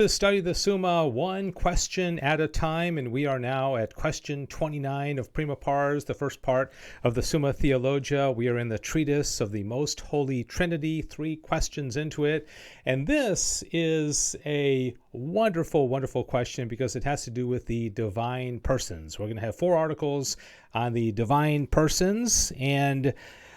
To study the Summa one question at a time, and we are now at question 29 of Prima Pars, the first part of the Summa Theologia. We are in the treatise of the Most Holy Trinity, 3 questions into it, and this is a wonderful, wonderful question because it has to do with the divine persons. We're going to have 4 articles on the divine persons, and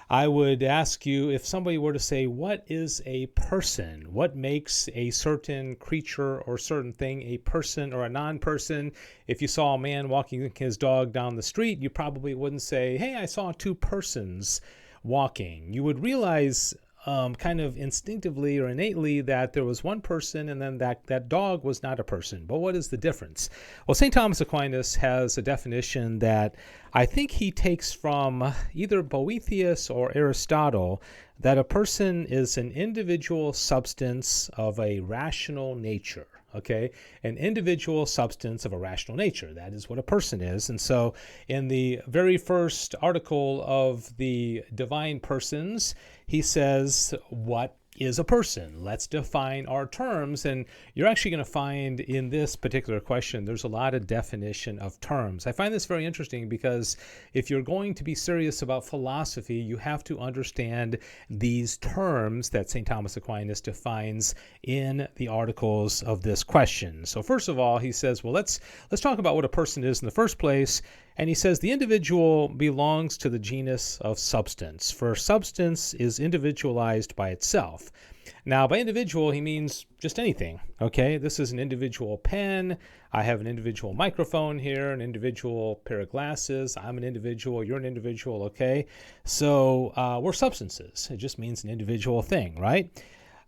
I would ask you, if somebody were to say, what is a person? What makes a certain creature or certain thing a person or a non-person? If you saw a man walking his dog down the street, you probably wouldn't say, hey, I saw 2 persons walking. You would realize kind of instinctively or innately that there was one person and then that dog was not a person. But what is the difference? Well, St. Thomas Aquinas has a definition that I think he takes from either Boethius or Aristotle, that a person is an individual substance of a rational nature. Okay, an individual substance of a rational nature. That is what a person is. And so in the very first article of the divine persons, he says, what is a person? Let's define our terms. And you're actually going to find in this particular question, there's a lot of definition of terms. I find this very interesting because if you're going to be serious about philosophy, you have to understand these terms that St. Thomas Aquinas defines in the articles of this question. So first of all, he says, well, let's talk about what a person is in the first place. And he says the individual belongs to the genus of substance, for substance is individualized by itself. Now, by individual, he means just anything, okay? This is an individual pen. I have an individual microphone here, an individual pair of glasses. I'm an individual. You're an individual, okay? So we're substances. It just means an individual thing, right?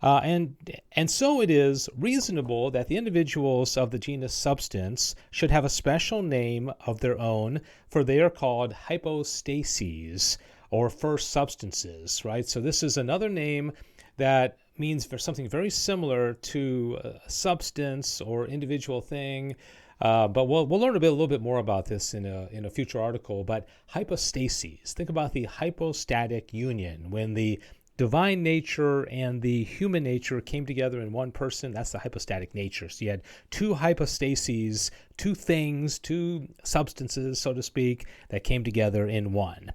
And so it is reasonable that the individuals of the genus substance should have a special name of their own, for they are called hypostases, or first substances, right? So this is another name that means for something very similar to a substance or individual thing. But we'll learn a little bit more about this in a future article. But hypostases, think about the hypostatic union, when the divine nature and the human nature came together in one person. That's the hypostatic nature. So you had 2 hypostases, 2 things, 2 substances, so to speak, that came together in one.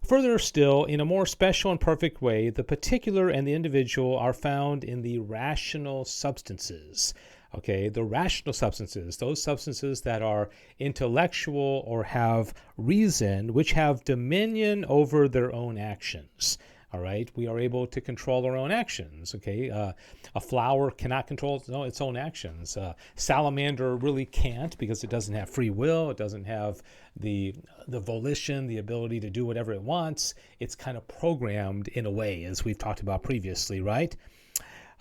Further still, in a more special and perfect way, the particular and the individual are found in the rational substances. Okay, the rational substances, those substances that are intellectual or have reason, which have dominion over their own actions. All right, we are able to control our own actions. Okay, a flower cannot control its own actions. Salamander really can't because it doesn't have free will. It doesn't have the volition, the ability to do whatever it wants. It's kind of programmed in a way, as we've talked about previously, right?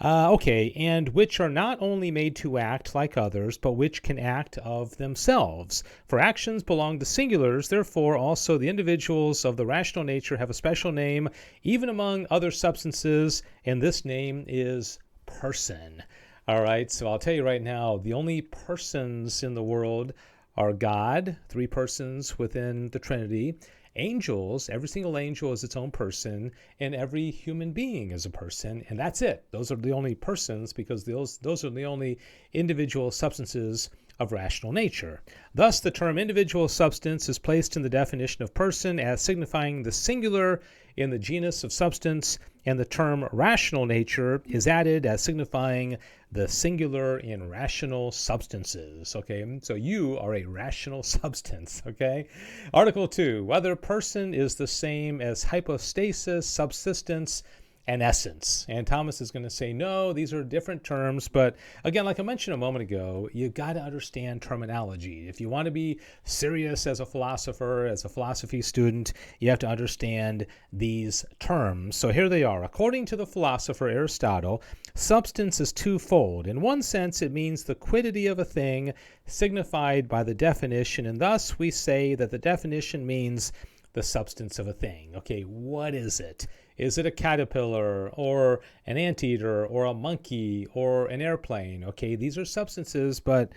Okay, and which are not only made to act like others, but which can act of themselves. For actions belong to singulars, therefore also the individuals of the rational nature have a special name, even among other substances, and this name is person. All right, so I'll tell you right now, the only persons in the world are God, 3 persons within the Trinity, angels, every single angel is its own person, and every human being is a person, and that's it. Those are the only persons because those are the only individual substances of rational nature. Thus, the term individual substance is placed in the definition of person as signifying the singular in the genus of substance, and the term rational nature is added as signifying the singular in rational substances. Okay, so you are a rational substance. Okay, Article 2, whether person is the same as hypostasis, subsistence, and essence. And Thomas is going to say, no, these are different terms. But again, like I mentioned a moment ago, you got to understand terminology. If you want to be serious as a philosopher, as a philosophy student, you have to understand these terms. So here they are. According to the philosopher Aristotle, substance is twofold. In one sense, it means the quiddity of a thing signified by the definition. And thus we say that the definition means the substance of a thing. Okay, what is it? Is it a caterpillar or an anteater or a monkey or an airplane? Okay, these are substances, but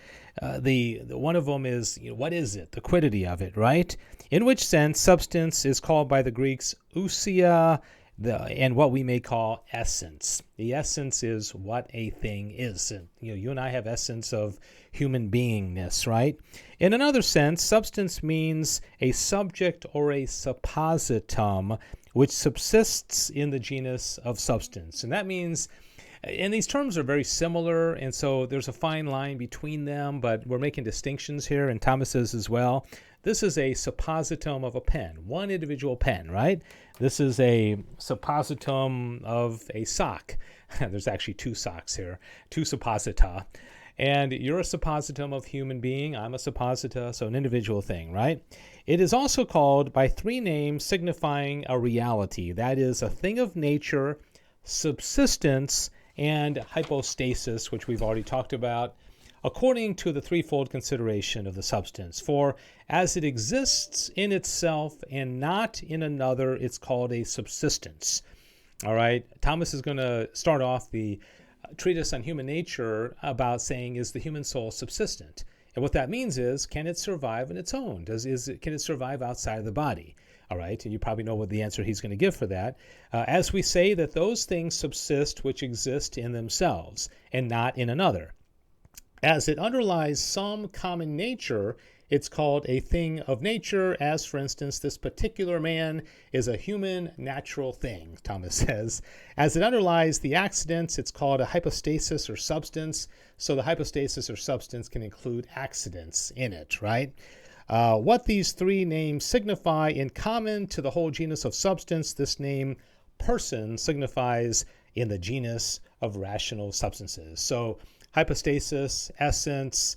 the one of them is, what is it? The quiddity of it, right? In which sense, substance is called by the Greeks ousia, and what we may call essence. The essence is what a thing is. And, you and I have essence of human beingness, right? In another sense, substance means a subject or a suppositum which subsists in the genus of substance. And that means, and these terms are very similar, and so there's a fine line between them, but we're making distinctions here, and Thomas says as well. This is a suppositum of a pen, one individual pen, right? This is a suppositum of a sock. There's actually two socks here, two supposita. And you're a suppositum of human being. I'm a supposita, so an individual thing, right? It is also called by three names signifying a reality. That is a thing of nature, subsistence, and hypostasis, which we've already talked about, according to the threefold consideration of the substance. For as it exists in itself and not in another, it's called a subsistence. All right, Thomas is going to start off the treatise on human nature about saying, is the human soul subsistent? And what that means is, can it survive on its own? Can it survive outside of the body? All right, and you probably know what the answer he's going to give for that. As we say that those things subsist which exist in themselves and not in another. As it underlies some common nature, it's called a thing of nature, as, for instance, this particular man is a human natural thing, Thomas says. As it underlies the accidents, it's called a hypostasis or substance. So the hypostasis or substance can include accidents in it, right? What these three names signify in common to the whole genus of substance, this name person signifies in the genus of rational substances. So hypostasis, essence,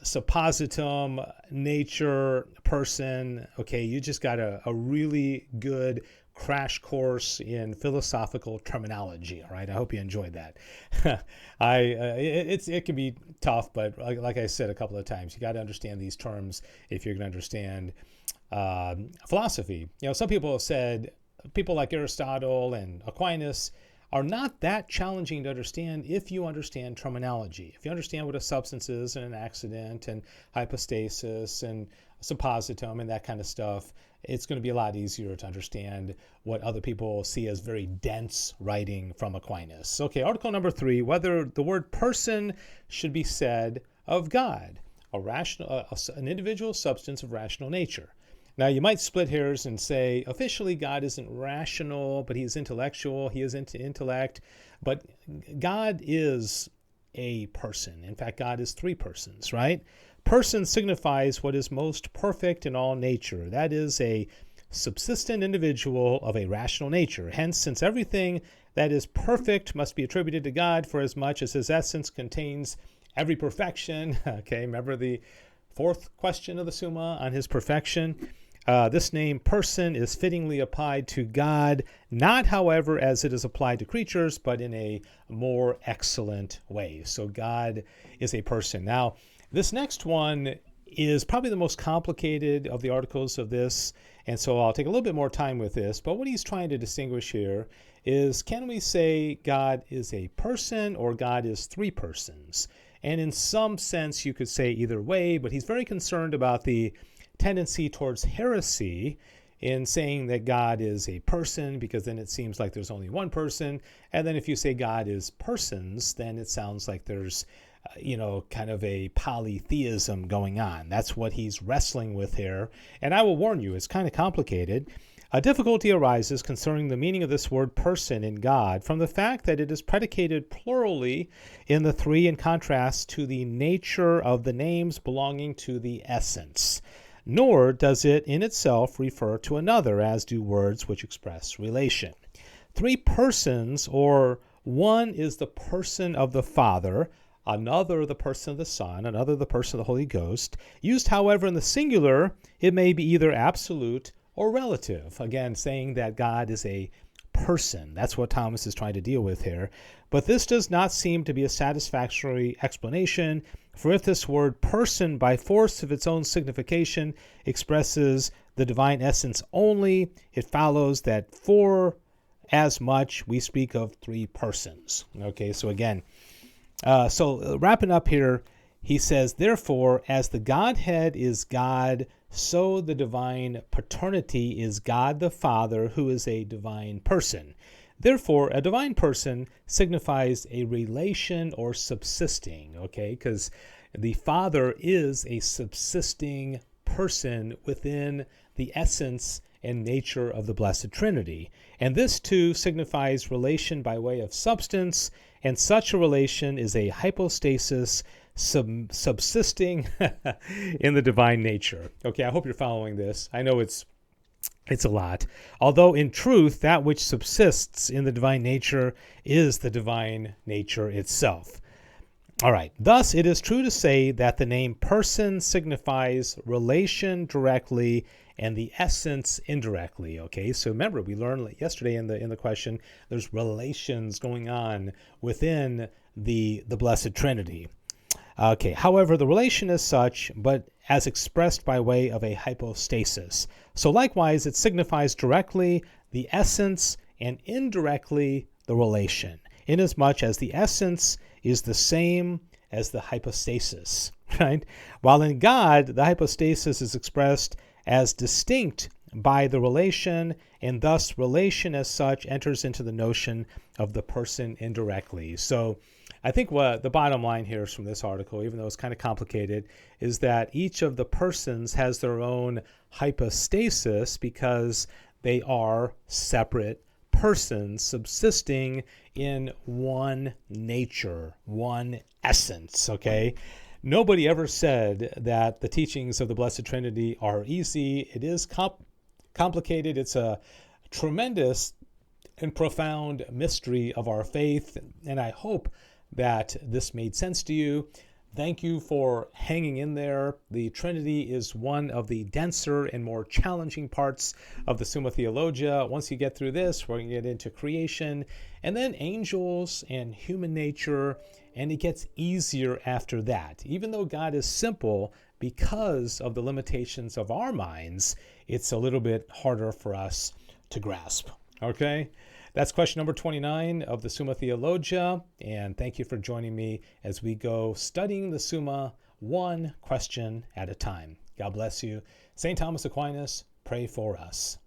suppositum, nature, person. Okay, you just got a really good crash course in philosophical terminology. All right, I hope you enjoyed that. It can be tough, but like I said a couple of times, you got to understand these terms if you're going to understand philosophy. Some people have said, people like Aristotle and Aquinas are not that challenging to understand if you understand terminology. If you understand what a substance is and an accident and hypostasis and suppositum and that kind of stuff, it's going to be a lot easier to understand what other people see as very dense writing from Aquinas. Okay, article number 3, whether the word person should be said of God, an individual substance of rational nature. Now, you might split hairs and say, officially, God isn't rational, but he's intellectual. He is into intellect. But God is a person. In fact, God is three persons, right? Person signifies what is most perfect in all nature. That is a subsistent individual of a rational nature. Hence, since everything that is perfect must be attributed to God, for as much as his essence contains every perfection. Okay, remember the fourth question of the Summa on his perfection? This name person is fittingly applied to God, not, however, as it is applied to creatures, but in a more excellent way. So God is a person. Now, this next one is probably the most complicated of the articles of this, and so I'll take a little bit more time with this. But what he's trying to distinguish here is, can we say God is a person or God is three persons? And in some sense, you could say either way, but he's very concerned about the tendency towards heresy in saying that God is a person, because then it seems like there's only one person. And then if you say God is persons, then it sounds like there's, kind of a polytheism going on. That's what he's wrestling with here. And I will warn you, it's kind of complicated. A difficulty arises concerning the meaning of this word person in God from the fact that it is predicated plurally in the three in contrast to the nature of the names belonging to the essence. Nor does it in itself refer to another, as do words which express relation. Three persons, or one is the person of the Father, another the person of the Son, another the person of the Holy Ghost. Used, however, in the singular, it may be either absolute or relative. Again, saying that God is a person. That's what Thomas is trying to deal with here. But this does not seem to be a satisfactory explanation, for if this word person, by force of its own signification, expresses the divine essence only, it follows that for as much we speak of three persons. Okay, so again, wrapping up here, he says, therefore, as the Godhead is God, so the divine paternity is God the Father, who is a divine person. Therefore, a divine person signifies a relation or subsisting, okay? Because the Father is a subsisting person within the essence and nature of the Blessed Trinity. And this too signifies relation by way of substance, and such a relation is a hypostasis subsisting in the divine nature. Okay, I hope you're following this. I know it's a lot. Although in truth, that which subsists in the divine nature is the divine nature itself. All right. Thus, it is true to say that the name person signifies relation directly and the essence indirectly. Okay. So remember, we learned yesterday in the question, there's relations going on within the Blessed Trinity. Okay. However, the relation is such, but as expressed by way of a hypostasis. So likewise, it signifies directly the essence and indirectly the relation, inasmuch as the essence is the same as the hypostasis, right? While in God, the hypostasis is expressed as distinct by the relation, and thus relation as such enters into the notion of the person indirectly. So I think what the bottom line here is from this article, even though it's kind of complicated, is that each of the persons has their own hypostasis because they are separate persons subsisting in one nature, one essence, okay? Nobody ever said that the teachings of the Blessed Trinity are easy. It is complicated. It's a tremendous and profound mystery of our faith, and I hope that this made sense to you. Thank you for hanging in there. The Trinity is one of the denser and more challenging parts of the Summa Theologia. Once you get through this, we're going to get into creation and then angels and human nature, and it gets easier after that. Even though God is simple, because of the limitations of our minds, it's a little bit harder for us to grasp. Okay? That's question number 29 of the Summa Theologia, and thank you for joining me as we go studying the Summa one question at a time. God bless you. St. Thomas Aquinas, pray for us.